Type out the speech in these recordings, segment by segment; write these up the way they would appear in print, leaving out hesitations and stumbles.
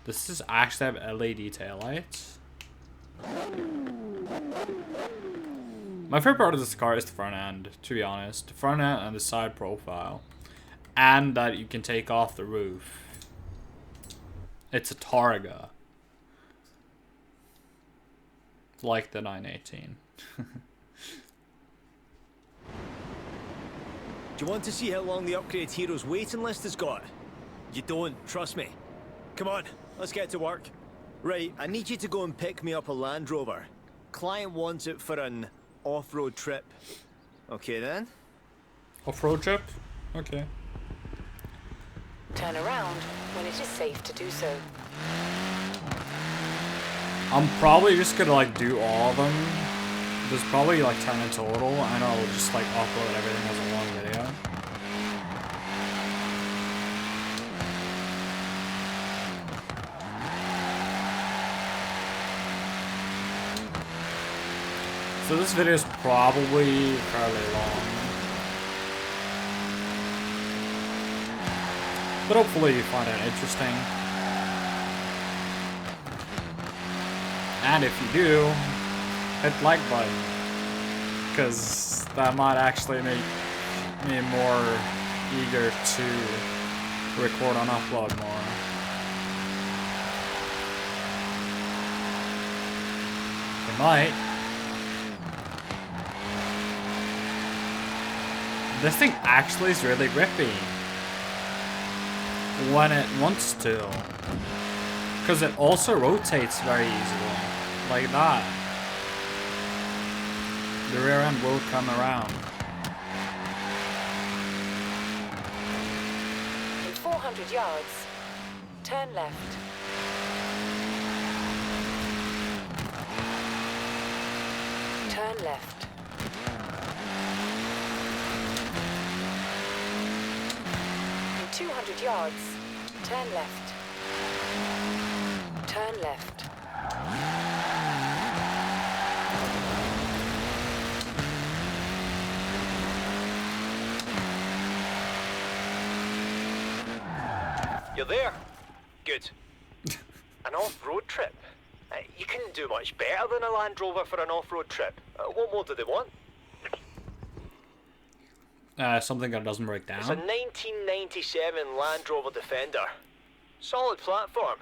This is actually have LED taillights. My favorite part of this car is the front end, to be honest. The front end and the side profile. And that you can take off the roof. It's a Targa. Like the 918. Do you want to see how long the upgrade hero's waiting list has got? You don't, trust me. Come on, let's get to work. Right, I need you to go and pick me up a Land Rover. Client wants it for an off-road trip. Okay then? Off-road trip? Okay. Turn around when it is safe to do so. I'm probably just gonna like do all of them. There's probably like 10 in total, and I'll just like upload everything as a long video. So this video is probably fairly long. But hopefully you find it interesting. And if you do, hit the like button. Because that might actually make me more eager to record and upload more. It might. This thing actually is really grippy. When it wants to. Because it also rotates very easily. Like that. The rear end will come around. In 400 yards, turn left. Turn left. In 200 yards, turn left. Turn left. You're there? Good. An off-road trip? You couldn't do much better than a Land Rover for an off-road trip. What more do they want? Something that doesn't break down. It's a 1997 Land Rover Defender. Solid platform.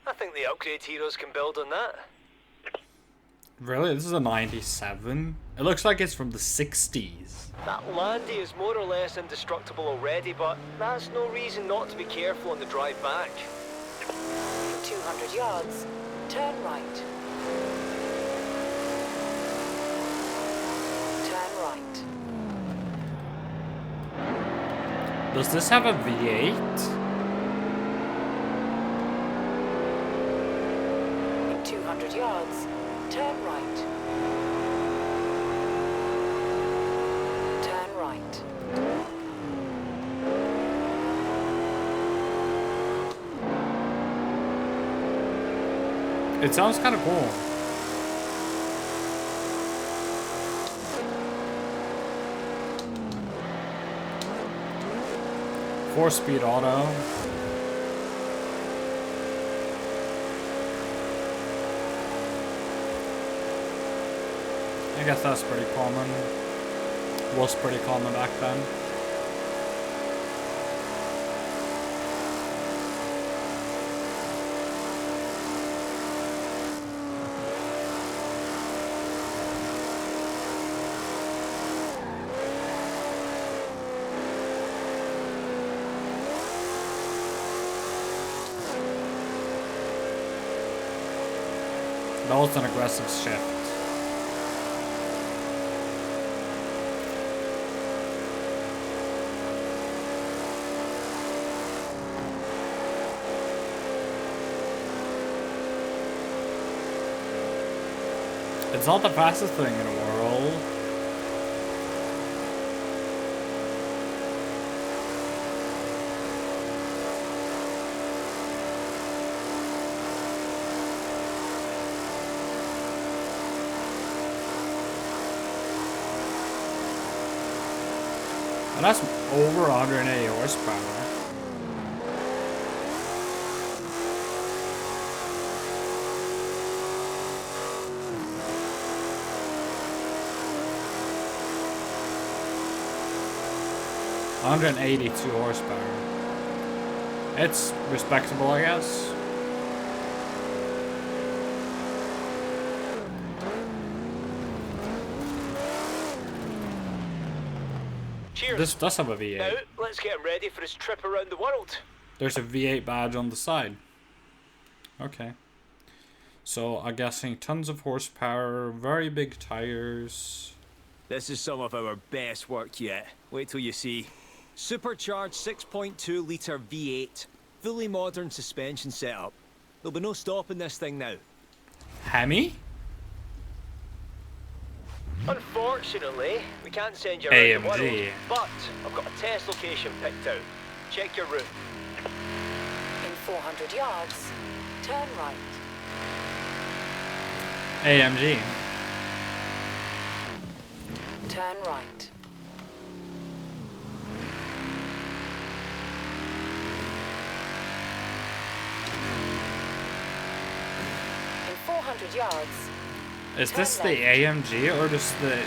I think the upgrade heroes can build on that. Really? This is a 97? It looks like it's from the 60s. That Landy is more or less indestructible already, but that's no reason not to be careful on the drive back. In 200 yards, turn right. Turn right. Does this have a V8? In 200 yards, turn right. Turn right. It sounds kind of cool. Four-speed auto. I guess that's pretty common. Was pretty common back then. That was an aggressive shift. It's not the fastest thing in the world. And that's over 180 horsepower. 182 horsepower. It's respectable, I guess. Cheers. This does have a V8. Now, let's get him ready for his trip around the world. There's a V8 badge on the side. Okay. So, I'm guessing tons of horsepower, very big tires. This is some of our best work yet. Wait till you see. Supercharged 6.2 litre V8. Fully modern suspension setup. There'll be no stopping this thing now. Hemi? Unfortunately, we can't send you around the world, AMG. but I've got a test location picked out. Check your route. In 400 yards, turn right. AMG. Turn right. In 400 yards, Is this the AMG or just the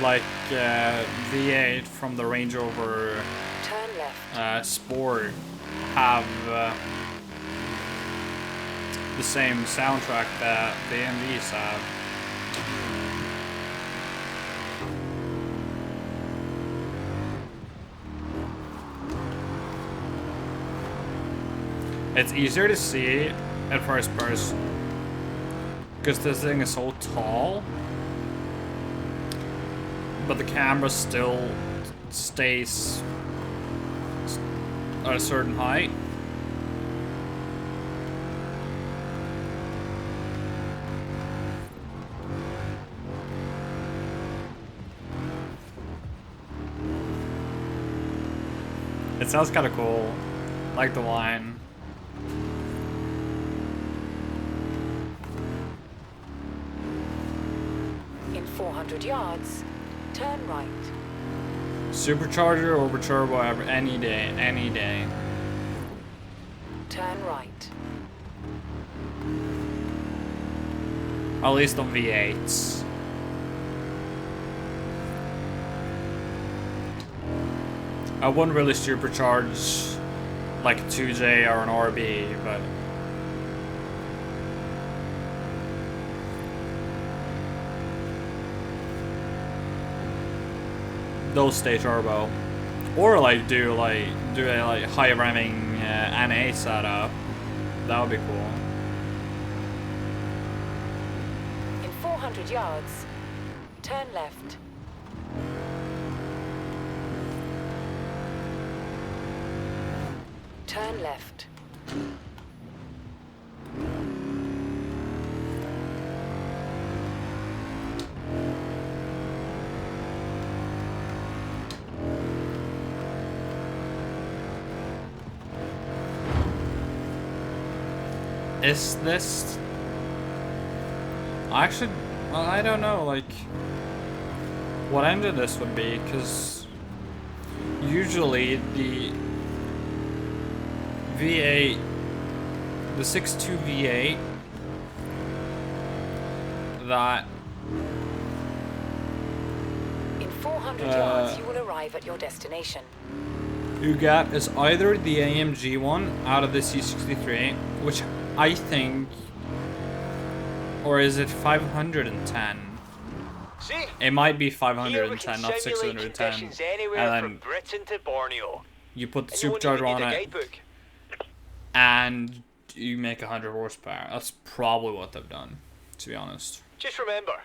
like V8 from the Range Rover turn left. Sport have the same soundtrack that the AMGs have? It's easier to see at first person because this thing is so tall, but the camera still stays at a certain height. It sounds kind of cool, like the line. In 400 yards, turn right. Supercharger over turbo, any day, any day. Turn right. At least on V8s. I wouldn't really supercharge like a 2J or an RB, but those stay turbo, or like do a like high ramming NA setup. That would be cool. In 400 yards, turn left. Turn left. Is this... Actually, well, I don't know, like, what engine this would be, because usually the V8, the 6.2 V8, that... In 400 yards, you will arrive at your destination. you get is either the AMG one out of the C63, which I think, or is it 510? See? It might be Here we 510, can not simulate 610. conditions anywhere And from then Britain to Borneo. you put the And you won't even supercharger need on a it, guidebook. and you make 100 horsepower. That's probably what they've done, to be honest. Just remember,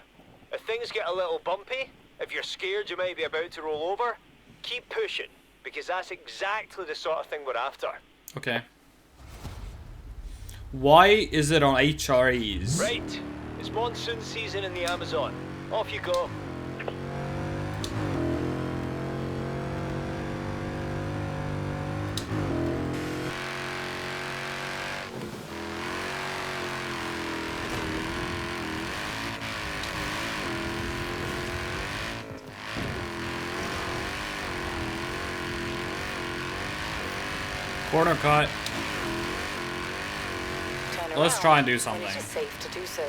if things get a little bumpy, if you're scared you might be about to roll over, keep pushing, because that's exactly the sort of thing we're after. Okay. Why is it on HREs? Right, it's monsoon season in the Amazon. Off you go. Corner cut. Turn Let's around try and do when something. it is safe to do so.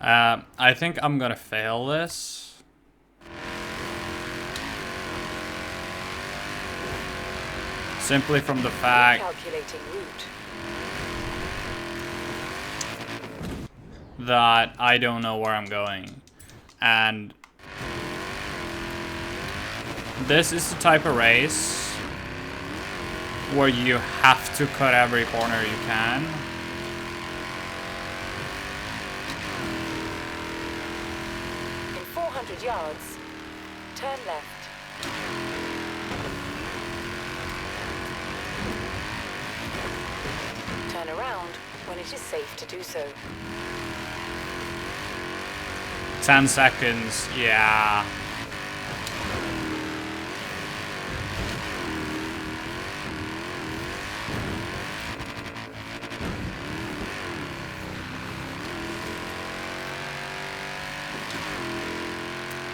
I think I'm gonna fail this. Simply from the fact Calculating route. that I don't know where I'm going. And this is the type of race where you have to cut every corner you can. In 400 yards, turn left. Turn around when it is safe to do so. 10 seconds, yeah.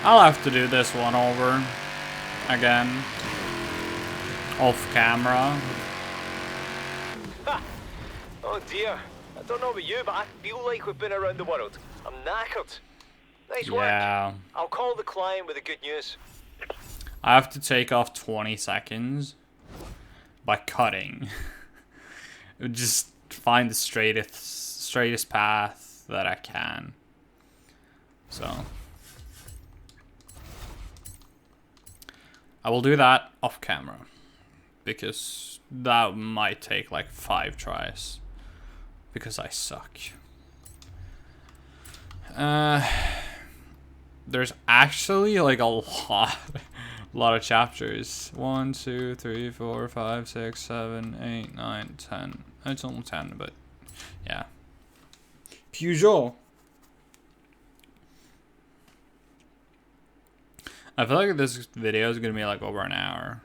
I'll have to do this one over again, off camera. Ha! Oh dear. I don't know about you, but I feel like we've been around the world. I'm knackered. Nice work. Yeah. I'll call the client with the good news. I have to take off 20 seconds by cutting. Just find the straightest path that I can. So I will do that off camera, because that might take like 5 tries, because I suck. There's actually like a lot of chapters. 1, 2, 3, 4, 5, 6, 7, 8, 9, 10. It's only 10, but yeah. Peugeot. I feel like this video is gonna be like over an hour.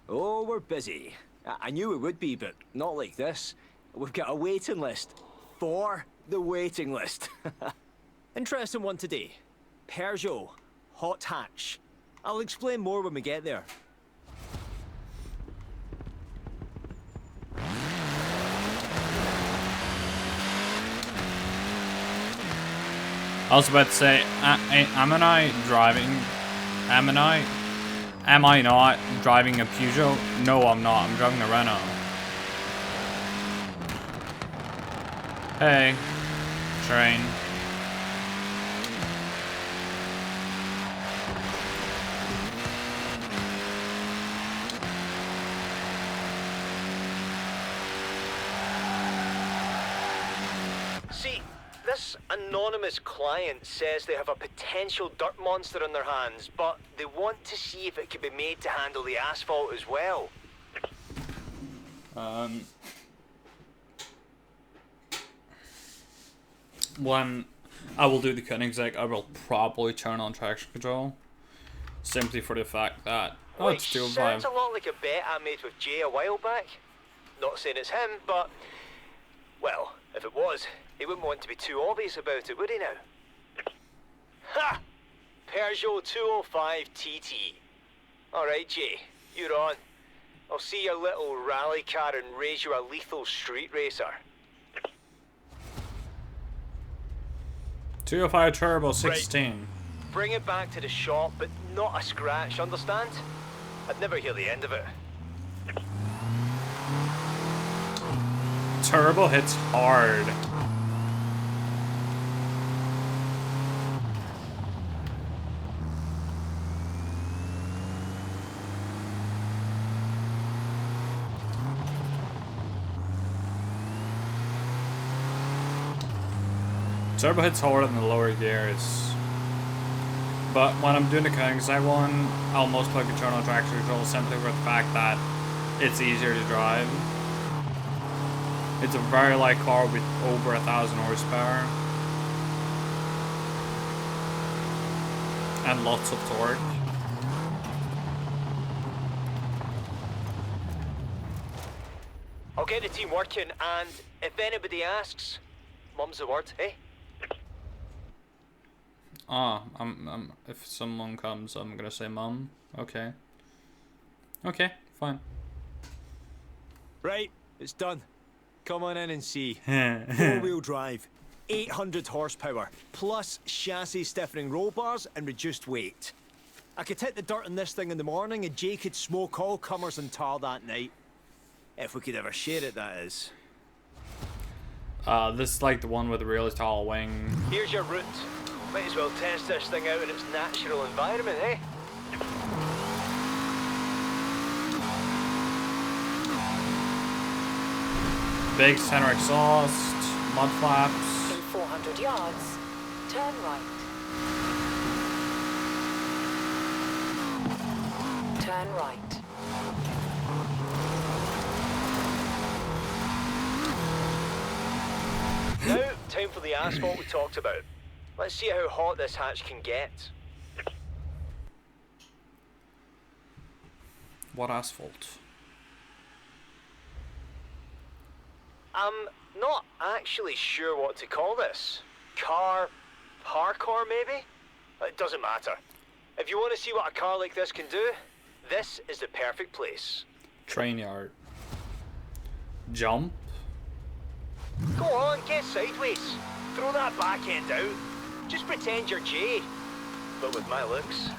Oh, we're busy. I knew it would be, but not like this. We've got a waiting list. For the waiting list. Interesting one today. Peugeot. Hot hatch. I'll explain more when we get there. I was about to say, am I not driving a Peugeot? No, I'm not. I'm driving a Renault. Hey, train. See, this anonymous client says they have a potential dirt monster on their hands, but they want to see if it can be made to handle the asphalt as well. When I will do the Koenigsegg, I will probably turn on traction control, simply for the fact that it's Which 205. sounds a lot like a bet I made with Jay a while back. Not saying it's him, but well, if it was, he wouldn't want to be too obvious about it, would he now? Ha! Peugeot 205 TT. Alright, Jay, you're on. I'll see your little rally car and raise you a lethal street racer. 205 turbo 16. Bring it back to the shop, but not a scratch, understand? I'd never hear the end of it. Turbo hits hard. Turbo hits harder than the lower gears. But when I'm doing the Koenigsegg one, I'll most likely turn on traction control simply for the fact that it's easier to drive. It's a very light car with over 1,000 horsepower. And lots of torque. I'll get the team working, and if anybody asks, mum's the word, eh? If someone comes, I'm gonna say mum. Okay. Okay, fine. Right, it's done. Come on in and see. 4-wheel drive, 800 horsepower, plus chassis stiffening roll bars and reduced weight. I could hit the dirt on this thing in the morning and Jay could smoke all comers and tar that night. If we could ever share it, that is. This is like the one with the really tall wing. Here's your route. Might as well test this thing out in its natural environment, eh? Big center exhaust, mud flaps. In 400 yards, turn right. Turn right. Now, time for the asphalt we talked about. Let's see how hot this hatch can get. What asphalt? I'm not actually sure what to call this. Parkour maybe? It doesn't matter. If you want to see what a car like this can do, this is the perfect place. Train yard. Jump. Go on, get sideways. Throw that back end out. Just pretend you're Jay. But with my looks.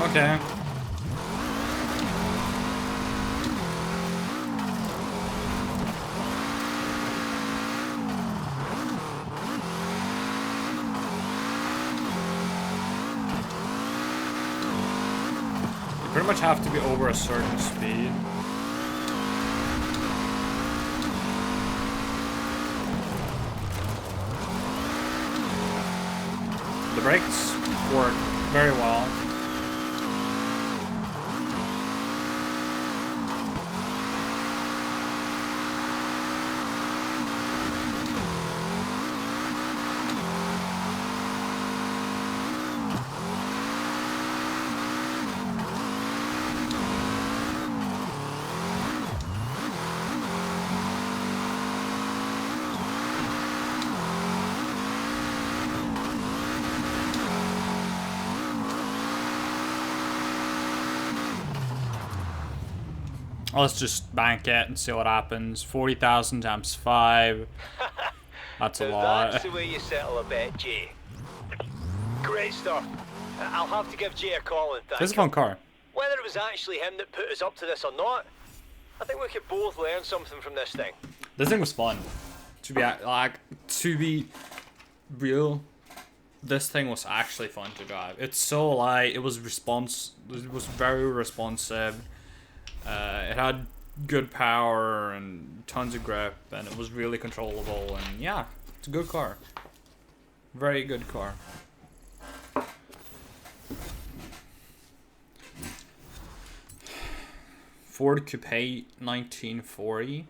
Okay. You pretty much have to be over a certain speed. The brakes work very well. Let's just bank it and see what happens. 40,000 times 5. That's a lot. That's the way you settle a bet, Jay. Great stuff. I'll have to give Jay a call and thank This is a fun car. Whether it was actually him that put us up to this or not, I think we could both learn something from this thing. This thing was fun. To be real, this thing was actually fun to drive. It's so light. It was very responsive. It had good power and tons of grip, and it was really controllable. And yeah, it's a good car. Very good car. Ford Coupe 1940.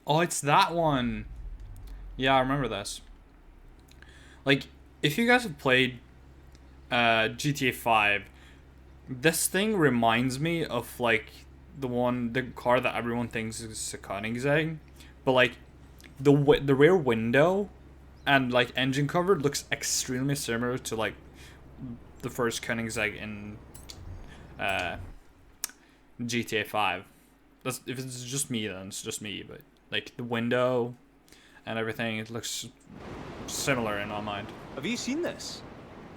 Oh, it's that one. Yeah, I remember this. Like, if you guys have played GTA 5, this thing reminds me of like the car that everyone thinks is a Koenigsegg, but like the rear window and like engine cover looks extremely similar to like the first Koenigsegg in GTA 5. If it's just me, then it's just me, but like the window and everything, it looks similar in my mind. Have you seen this?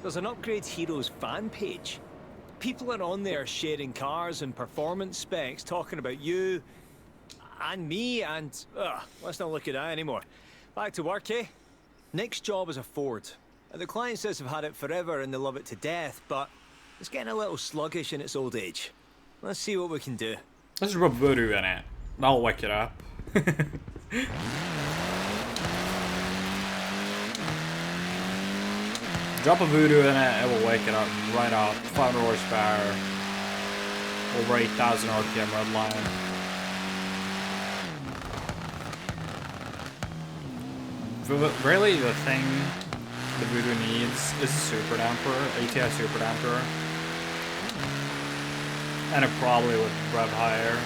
There's an Upgrade Heroes fan page. People are on there sharing cars and performance specs, talking about you and me, and let's not look at that anymore. Back to work, eh? Next job is a Ford. The client says they've had it forever and they love it to death, but it's getting a little sluggish in its old age. Let's see what we can do. Let's rub voodoo in it. That'll wake it up. Drop a voodoo in it, it will wake it up right up. 500 horsepower. Over 8,000 RPM redline. Really, the thing the voodoo needs is a super damper, ATI super damper. And it probably would rev higher.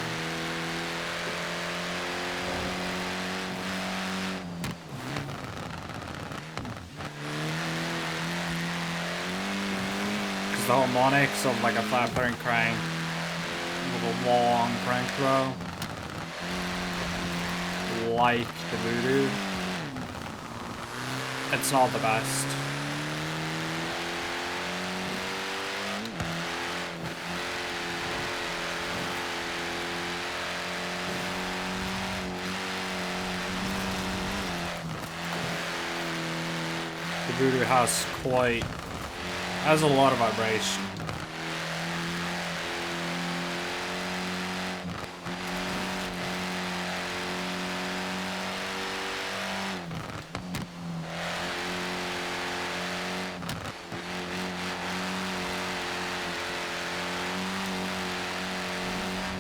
Because the harmonics of like a flat bearing crank with a long crank throw, like the voodoo, it's not the best. The voodoo has a lot of vibration.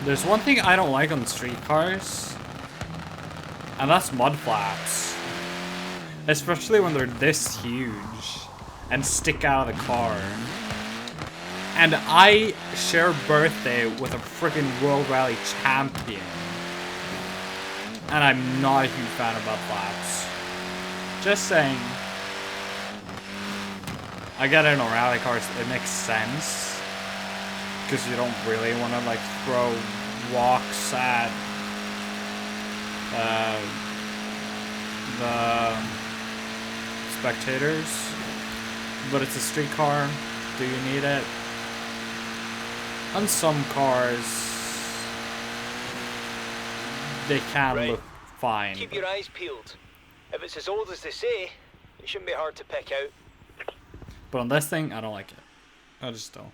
There's one thing I don't like on street cars, and that's mud flaps. Especially when they're this huge and stick out of the car. And I share a birthday with a freaking World Rally champion. And I'm not a huge fan of mud flaps. Just saying. I get it in rally cars, it makes sense. Because you don't really want to like throw rocks at the spectators, but it's a street car. Do you need it? On some cars, they can look fine. Keep your eyes peeled. If it's as old as they say, it shouldn't be hard to pick out. But on this thing, I don't like it. I just don't.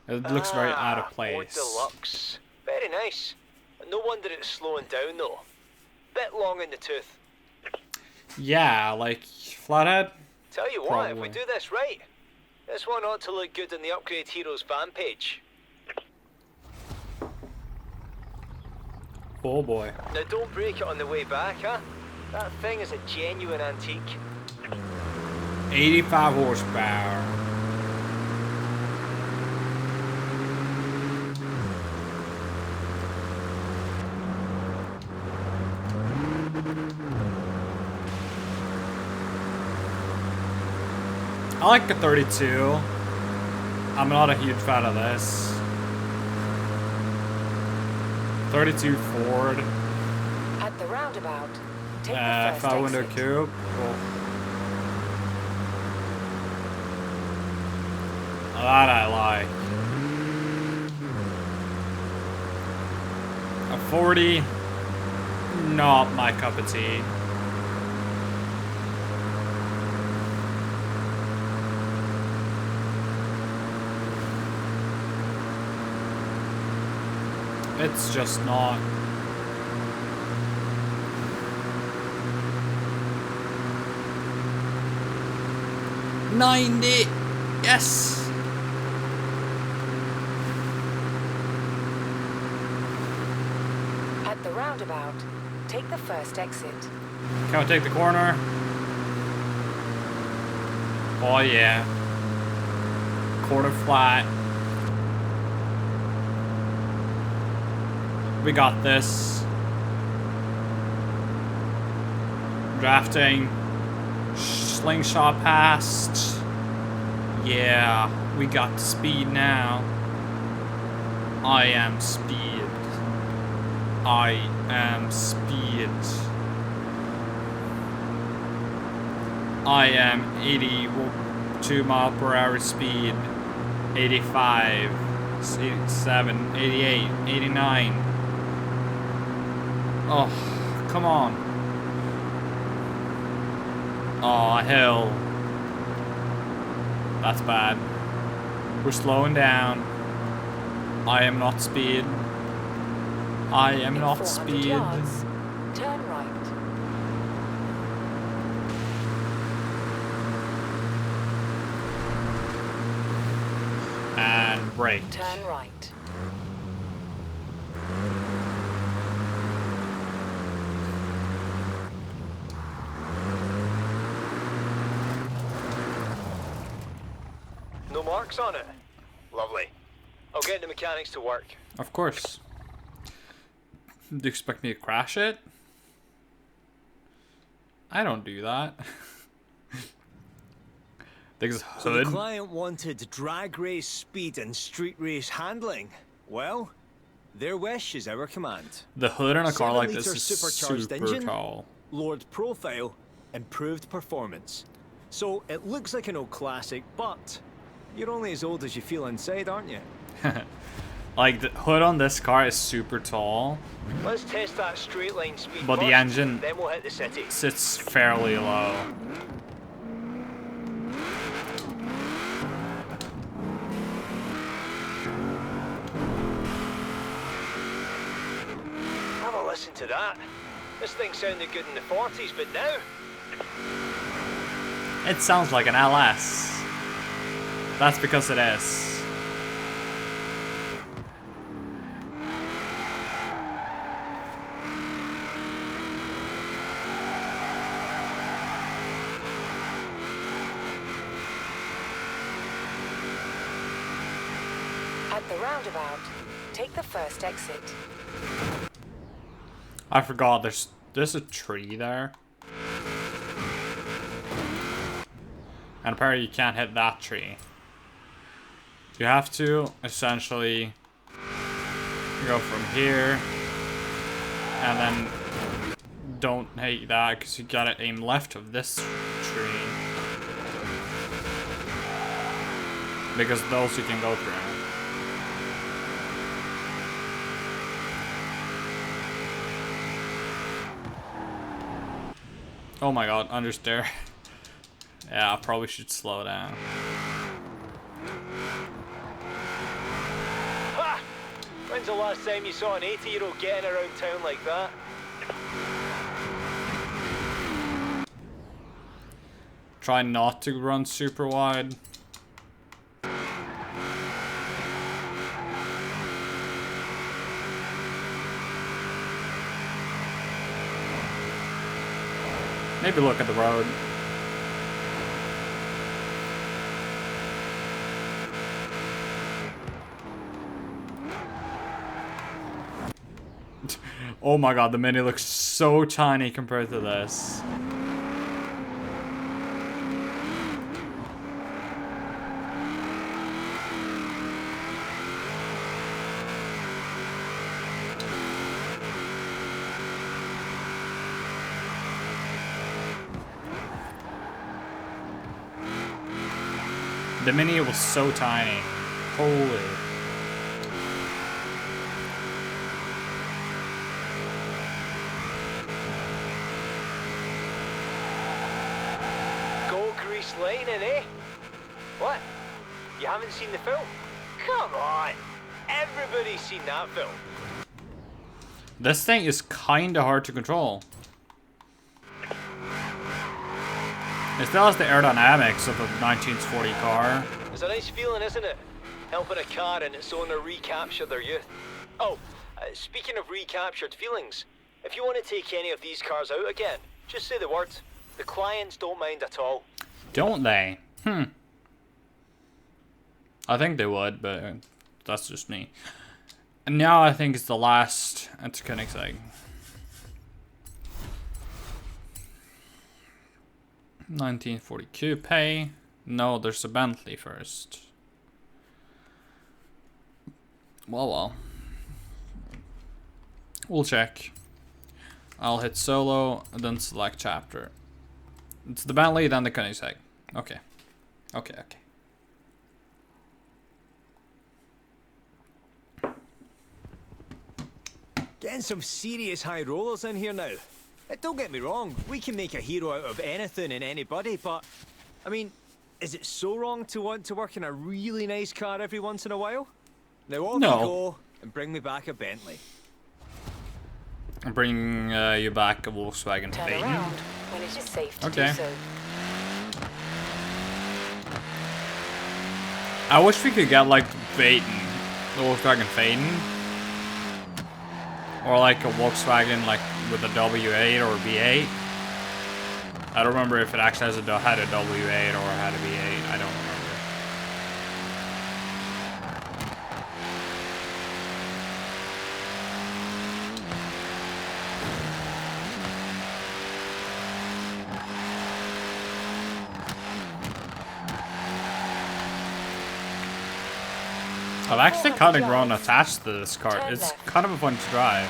It looks very out of place. Deluxe. Very nice. No wonder it's slowing down though. Bit long in the tooth. Yeah, like flathead. Tell you what, if we do this right, this one ought to look good on the Upgrade Heroes fan page. Oh boy. Now don't break it on the way back, huh? That thing is a genuine antique. 85 horsepower. I like the 32. I'm not a huge fan of this. 32 Ford. At the roundabout, take the first Fat window exit. coupe. Cool. That I like. A 40. Not my cup of tea. It's just not. $90. Yes. At the roundabout, take the first exit. Can we take the corner? Oh yeah. Quarter flat. We got this. Drafting. Slingshot past. Yeah, we got speed now. I am speed. I am speed. I am 82 mile per hour speed. 85, 87, 88, 89. Oh, come on. Oh, hell. That's bad. We're slowing down. I am not speed. I am In not 400 speed. yards, turn right. brake. Turn right. No marks on it. Lovely. I'll get the mechanics to work. Of course. Do you expect me to crash it? I don't do that. There's So the hood. client wanted drag race speed and street race handling. Well, their wish is our command. The hood on a car like 7 this litre is supercharged super engine, tall. lowered profile, improved performance. So it looks like an old classic, but you're only as old as you feel inside, aren't you? Like, the hood on this car is super tall, Let's test that straight line speed but the first, engine then we'll hit the city. sits fairly low. Have a listen to that. This thing sounded good in the 40s, but now... It sounds like an LS. That's because it is. At the roundabout, take the first exit. I forgot there's a tree there. And apparently you can't hit that tree. You have to essentially go from here and then don't hate that because you gotta aim left of this tree. Because those you can go through. Oh my god, understeer. Yeah, I probably should slow down. Ha! When's the last time you saw an 80-year-old getting around town like that? Try not to run super wide. Maybe look at the road. Oh my god, the Mini looks so tiny compared to this. The Mini was so tiny. Holy. Go Grease Lightning, eh? What? You haven't seen the film? Come on! Everybody's seen that film. This thing is kinda hard to control. It still has the aerodynamics of a 1940 car. It's a nice feeling, isn't it? Helping a car and its owner recapture their youth. Oh, speaking of recaptured feelings, if you want to take any of these cars out again, just say the word. The clients don't mind at all. Don't they? I think they would, but that's just me. And now I think it's the last at Koenigsegg. 1940 coupe. No, there's a Bentley first. Well. We'll check. I'll hit solo and then select chapter. It's the Bentley, then the Koenigsegg. Okay. Okay. Getting some serious high rollers in here now. Don't get me wrong, we can make a hero out of anything and anybody, but, I mean, is it so wrong to want to work in a really nice car every once in a while? Now off you go and bring me back a Bentley. I'll bring you back a Volkswagen Turn Phaeton. around when it is safe to Okay. do so. I wish we could get like Phaeton, the Volkswagen Phaeton, or like a Volkswagen like with a W8 or B8. I don't remember if it actually had a W8 or had a B8. I don't remember. I've actually kind of grown attached to this car. It's kind of a fun to drive.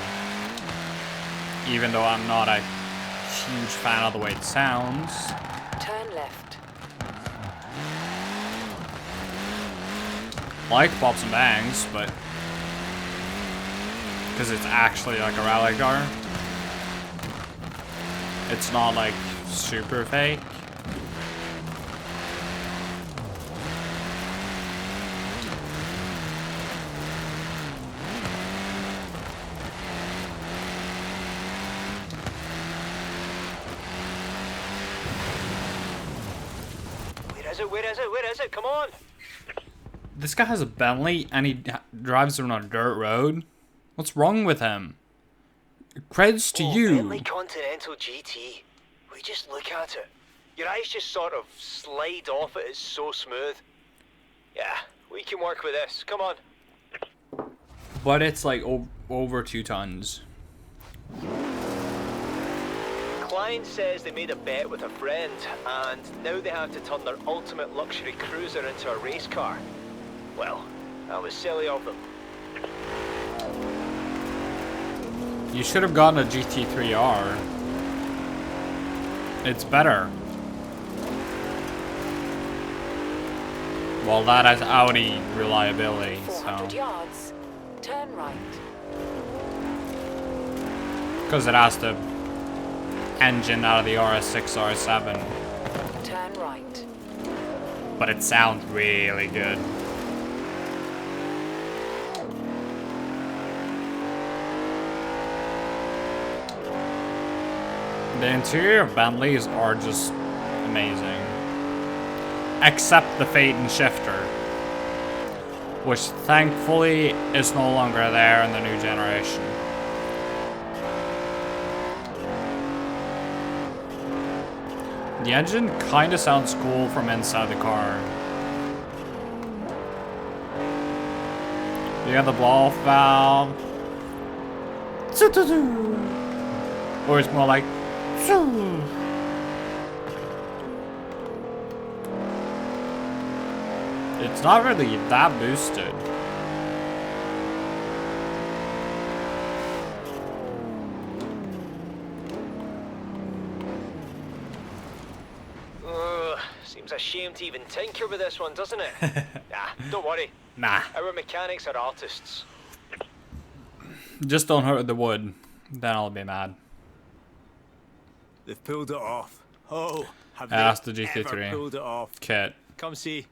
Even though I'm not a huge fan of the way it sounds. Turn left. Like pops and bangs, but because it's actually like a rally car. It's not like super fake. Where is it? Come on! This guy has a Bentley and he drives on a dirt road. What's wrong with him? Creds to you. Bentley Continental GT. We just look at it. Your eyes just sort of slide off it. It's so smooth. Yeah, we can work with this. Come on. But it's like over 2 tons. Client says they made a bet with a friend, and now they have to turn their ultimate luxury cruiser into a race car. Well, that was silly of them. You should have gotten a GT3R. It's better. Well, that has Audi reliability, 400 so. yards. Turn right. Because it has the engine out of the RS6, RS7. Turn right. But it sounds really good. The interior of Bentleys are just amazing. Except the Phaeton shifter, which thankfully is no longer there in the new generation. The engine kind of sounds cool from inside the car. You got the blow-off valve. Or it's more like it's not really that boosted. Seems a shame to even tinker with this one, doesn't it? Nah, don't worry. Nah. Our mechanics are artists. Just don't hurt the wood. Then I'll be mad. They've pulled it off. Oh, have That's they the GT3. ever pulled it off? Kit. Come see.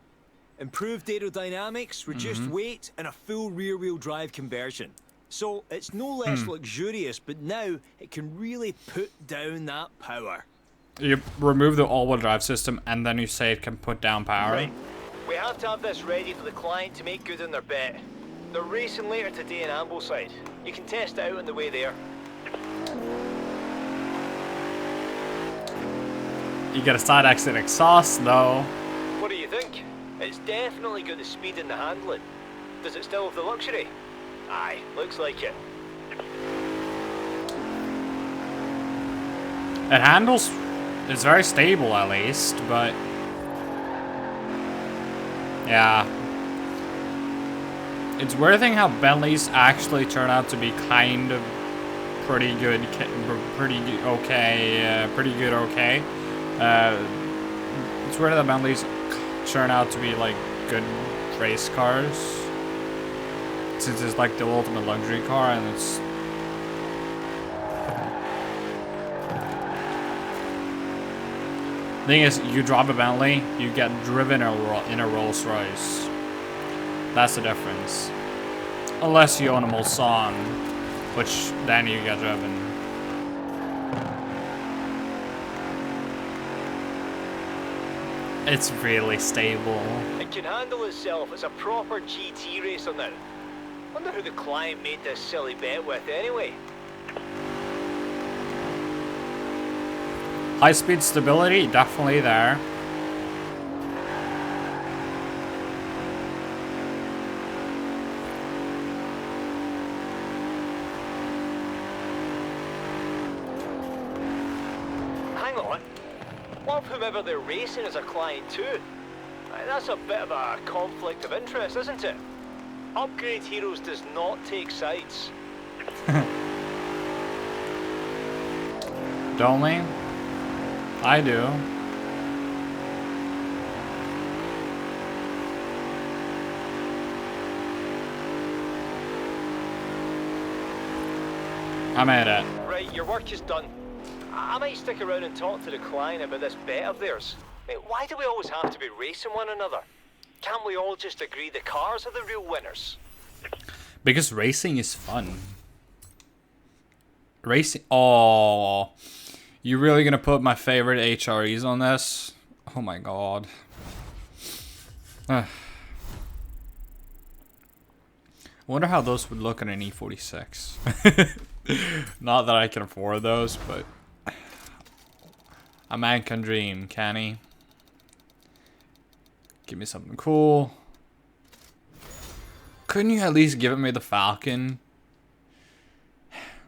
Improved aerodynamics, reduced weight, and a full rear-wheel drive conversion. So it's no less luxurious, but now it can really put down that power. You remove the all-wheel drive system and then you say it can put down power. Right. We have to have this ready for the client to make good on their bet. They're racing later today in Ambleside. You can test it out on the way there. You get a side exit exhaust though. What do you think? It's definitely got the speed and the handling. Does it still have the luxury? Aye, looks like it. It handles, it's very stable at least, but yeah. It's weird thing how Bentleys actually turn out to be kind of pretty good, okay. It's weird that Bentleys turn out to be like good race cars, since it's like the ultimate luxury car, and it's thing is, you drive a Bentley, you get driven in a Rolls Royce. That's the difference. Unless you own a Mulsanne, which then you get driven. It's really stable. It can handle itself as a proper GT racer now. Wonder who the client made this silly bet with anyway. High speed stability, definitely there. Hang on. What if whomever they're racing is a client too? That's a bit of a conflict of interest, isn't it? Upgrade Heroes does not take sides. Don't we? I do. I made it. Right, your work is done. I might stick around and talk to the client about this bet of theirs. Why do we always have to be racing one another? Can't we all just agree the cars are the real winners? Because racing is fun. Racing. Oh, you really gonna put my favorite HREs on this? Oh my god. I wonder how those would look on an E46. Not that I can afford those, but a man can dream, can he? Give me something cool. Couldn't you at least give me the Falcon?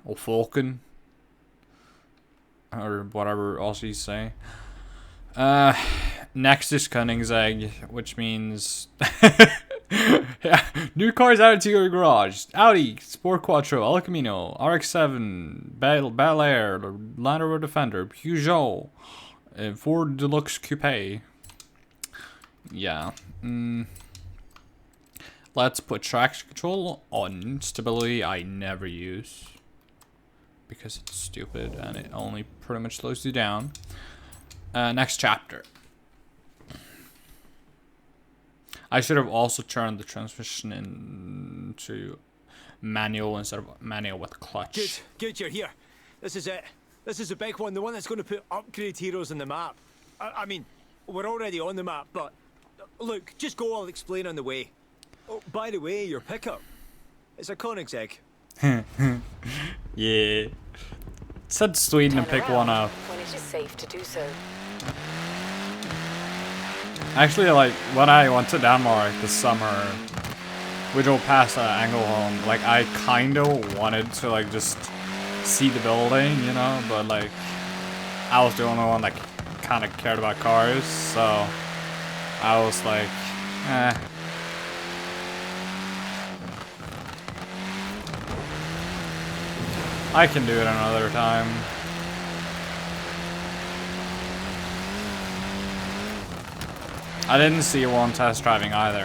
Or Falcon? Or whatever else you say. Next is Koenigsegg, which means... yeah, new cars added to your garage. Audi, Sport Quattro, El Camino, RX-7, Bel Air, Land Rover Defender, Peugeot, Ford Deluxe Coupe. Yeah. Let's put traction control on. Stability I never use. Because it's stupid and it only pretty much slows you down. Next chapter. I should have also turned the transmission into manual instead of manual with clutch. Good, you're here. This is it. This is the big one, the one that's going to put Upgrade Heroes on the map. I mean, we're already on the map, but look, just go, I'll explain on the way. Oh, by the way, your pickup. It's a Koenigsegg. Yeah. Said Sweden and pick one up. When it is safe to do so. Actually, like, when I went to Denmark this summer, we drove past Angelholm, like, I kinda wanted to, like, just see the building, you know, but, like, I was the only one that kinda cared about cars, so I was like, eh. I can do it another time. I didn't see one test driving either.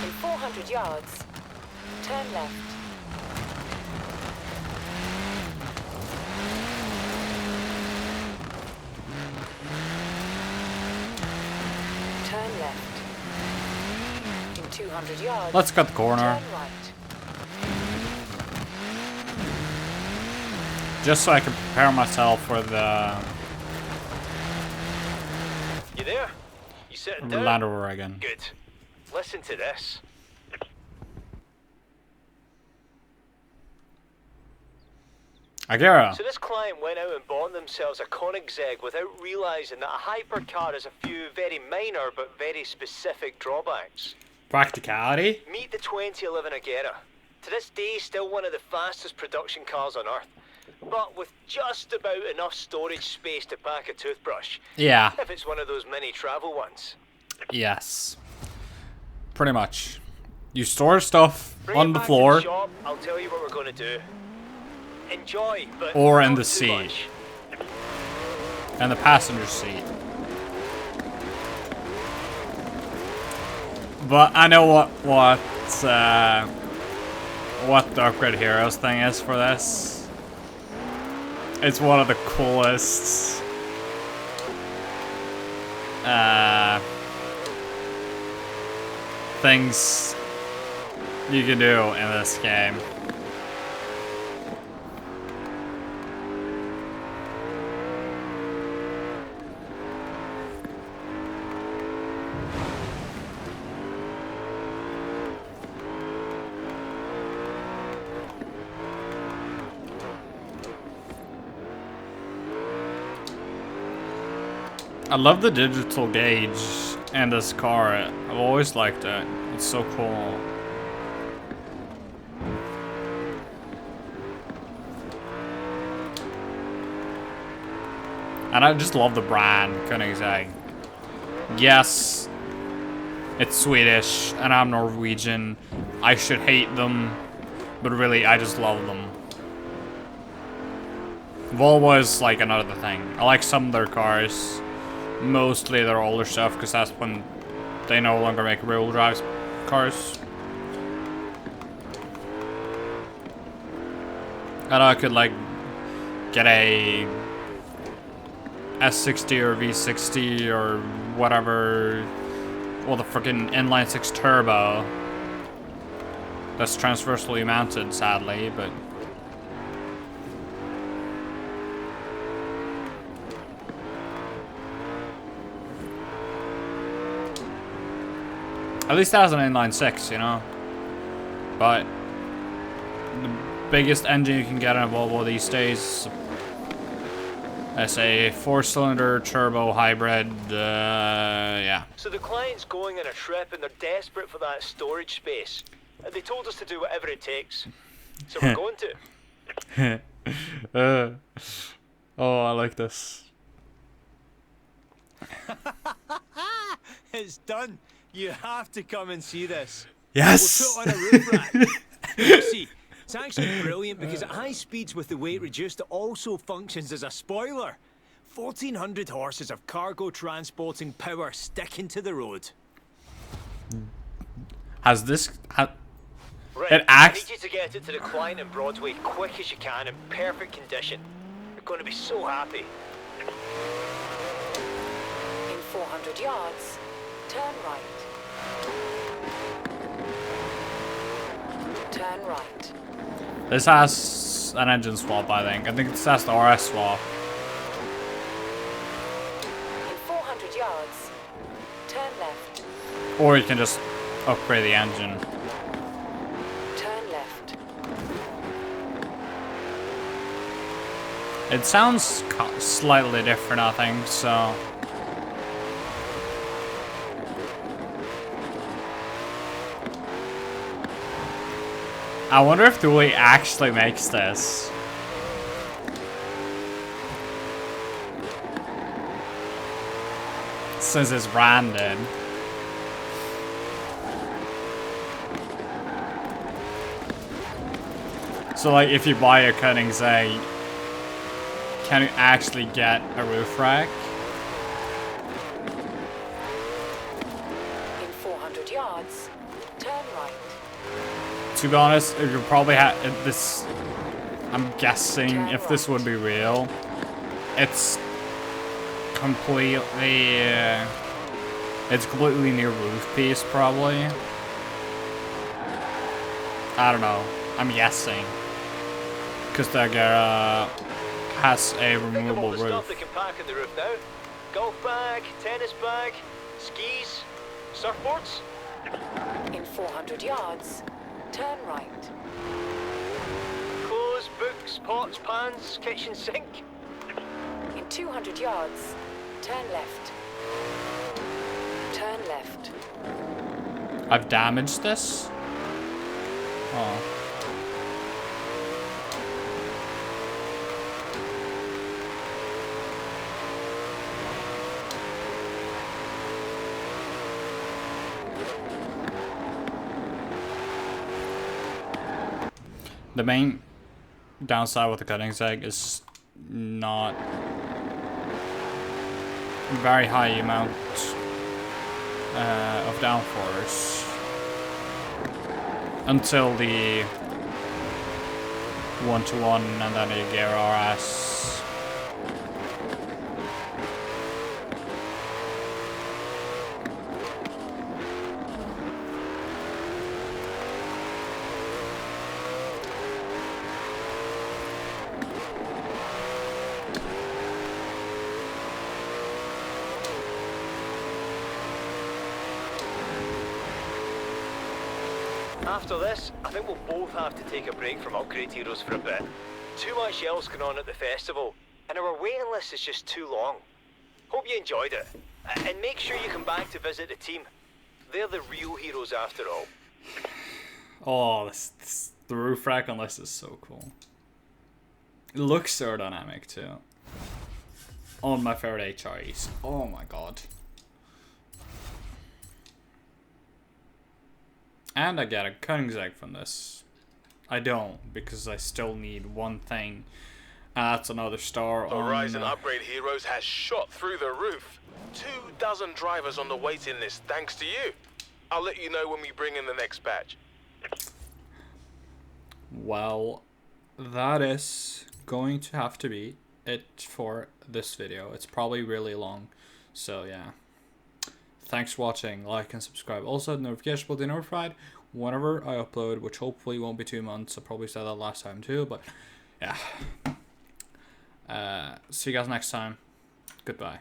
In 400 yards, turn left. Turn left. 200 yards. Let's cut the corner. Turn right. Just so I can prepare myself for the You there? You sitting down? Land Rover again. Good. Listen to this. Agera. So this client went out and bought themselves a Koenigsegg without realising that a hypercar has a few very minor but very specific drawbacks. Practicality? Meet the 2011 Agera. To this day, still one of the fastest production cars on Earth. But with just about enough storage space to pack a toothbrush. Yeah. If it's one of those mini travel ones. Yes. Pretty much. You store stuff Bring on it the back floor. To the shop, I'll tell you what we're going to do. Enjoy, but Or in not the too seat. much. And the passenger seat. But I know what the Upgrade Heroes thing is for this. It's one of the coolest things you can do in this game. I love the digital gauge in this car. I've always liked it. It's so cool. And I just love the brand, Koenigsegg. Yes, it's Swedish, and I'm Norwegian. I should hate them, but really, I just love them. Volvo is like another thing. I like some of their cars. Mostly their older stuff, because that's when they no longer make rear-wheel drive cars. And I could like get a S60 or V60 or whatever, well, the freaking inline 6 turbo that's transversely mounted, sadly, but at least that has an inline 6, you know? But the biggest engine you can get in a Volvo these days, let's say 4-cylinder turbo hybrid, yeah. So the client's going on a trip and they're desperate for that storage space. And they told us to do whatever it takes. So we're going to. Oh, I like this. It's done. You have to come and see this. Yes! We'll put on a roof rack. You see, it's actually brilliant because at high speeds with the weight reduced, it also functions as a spoiler. 1,400 horses of cargo transporting power sticking to the road. Has this... Right, it I acts... need you to get it to the client in Broadway quick as you can in perfect condition. They're going to be so happy. In 400 yards, turn right. Turn right. This has an engine swap, I think. I think this has the RS swap. In 400 yards, turn left. Or you can just upgrade the engine. Turn left. It sounds slightly different, I think, so... I wonder if Thule actually makes this. Since it's branded. So like if you buy a Koenigsegg, can you actually get a roof rack? In 400 yards, turn right. To be honest, you probably have this. I'm guessing if this would be real, it's completely. It's completely new roof piece, probably. I don't know. I'm guessing because the Agera has a removable Think of all the stuff roof. they can pack in the roof now. Golf bag, tennis bag, skis, surfboards. In 400 yards, turn right. Clothes, books, pots, pans, kitchen sink. In 200 yards, turn left. Turn left. I've damaged this. Oh. The main downside with the Koenigsegg is not very high amount of downforce until the 1-to-1 and then the Gear RS. After this, I think we'll both have to take a break from Upgrade Heroes for a bit. Too much else going on at the festival, and our waiting list is just too long. Hope you enjoyed it, and make sure you come back to visit the team. They're the real heroes after all. Oh, the roof rack on this is so cool. It looks aerodynamic too. On my favorite HREs. Oh my god. And I get a Koenigsegg from this. I don't, because I still need one thing. And that's another star The on... rise in Upgrade Heroes has shot through the roof. 24 drivers on the waiting list thanks to you. I'll let you know when we bring in the next batch. Well, that is going to have to be it for this video. It's probably really long, so yeah. Thanks for watching. Like and subscribe. Also, the notification will be notified whenever I upload, which hopefully won't be 2 months. I probably said that last time too, but yeah. See you guys next time. Goodbye.